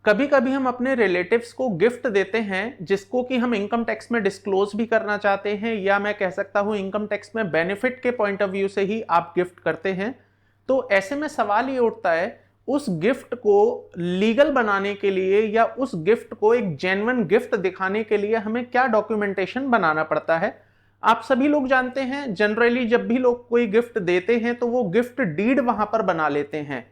कभी कभी हम अपने रिलेटिव्स को गिफ्ट देते हैं जिसको कि हम इनकम टैक्स में डिस्क्लोज भी करना चाहते हैं, या मैं कह सकता हूं इनकम टैक्स में बेनिफिट के पॉइंट ऑफ व्यू से ही आप गिफ्ट करते हैं। तो ऐसे में सवाल ये उठता है, उस गिफ्ट को लीगल बनाने के लिए या उस गिफ्ट को एक जेन्युइन गिफ्ट दिखाने के लिए हमें क्या डॉक्यूमेंटेशन बनाना पड़ता है। आप सभी लोग जानते हैं, जनरली जब भी लोग कोई गिफ्ट देते हैं तो वो गिफ्ट डीड वहां पर बना लेते हैं।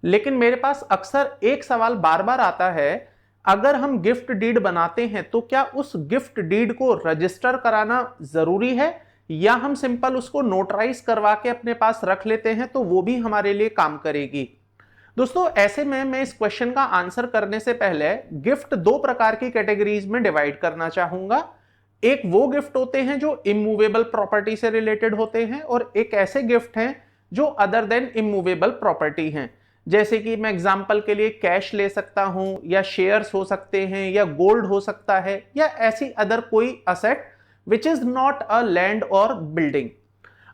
लेकिन मेरे पास अक्सर एक सवाल बार बार आता है, अगर हम गिफ्ट डीड बनाते हैं तो क्या उस गिफ्ट डीड को रजिस्टर कराना जरूरी है, या हम सिंपल उसको नोटराइज करवा के अपने पास रख लेते हैं तो वो भी हमारे लिए काम करेगी। दोस्तों, ऐसे में मैं इस क्वेश्चन का आंसर करने से पहले गिफ्ट दो प्रकार की कैटेगरीज में डिवाइड करना चाहूंगा। एक वो गिफ्ट होते हैं जो इमूवेबल प्रॉपर्टी से रिलेटेड होते हैं, और एक ऐसे गिफ्ट हैं जो अदर देन इमूवेबल प्रॉपर्टी हैं। जैसे कि मैं एग्जांपल के लिए कैश ले सकता हूं, या शेयर्स हो सकते हैं, या गोल्ड हो सकता है, या ऐसी अदर कोई asset which is not a land और बिल्डिंग।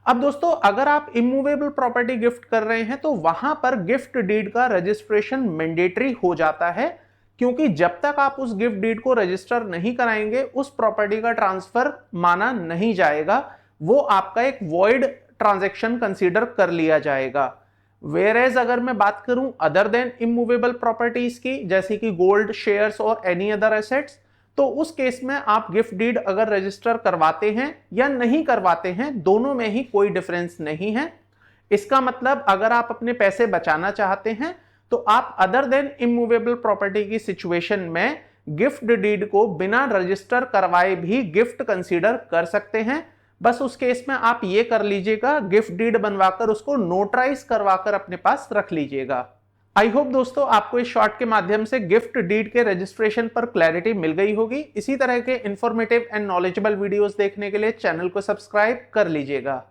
अब दोस्तों, अगर आप इमूवेबल प्रॉपर्टी गिफ्ट कर रहे हैं तो वहां पर गिफ्ट डीड का रजिस्ट्रेशन मैंडेटरी हो जाता है, क्योंकि जब तक आप उस गिफ्ट डीड को रजिस्टर नहीं कराएंगे उस प्रॉपर्टी का ट्रांसफर माना नहीं जाएगा, वो आपका एक वॉइड ट्रांजैक्शन कंसीडर कर लिया जाएगा। वेयर एज अगर मैं बात करूं अदर देन इमूवेबल प्रॉपर्टीज की, जैसे कि गोल्ड, शेयर्स और एनी अदर एसेट्स, तो उस केस में आप गिफ्ट डीड अगर रजिस्टर करवाते हैं या नहीं करवाते हैं, दोनों में ही कोई डिफरेंस नहीं है। इसका मतलब अगर आप अपने पैसे बचाना चाहते हैं तो आप अदर देन इमूवेबल प्रॉपर्टी की सिचुएशन में गिफ्ट डीड को बिना रजिस्टर करवाए भी गिफ्ट कंसीडर कर सकते हैं। बस उस केस में आप ये कर लीजिएगा, गिफ्ट डीड बनवाकर उसको नोटराइज करवाकर अपने पास रख लीजिएगा। आई होप दोस्तों आपको इस शॉर्ट के माध्यम से गिफ्ट डीड के रजिस्ट्रेशन पर क्लैरिटी मिल गई होगी। इसी तरह के इंफॉर्मेटिव एंड नॉलेजेबल वीडियोस देखने के लिए चैनल को सब्सक्राइब कर लीजिएगा।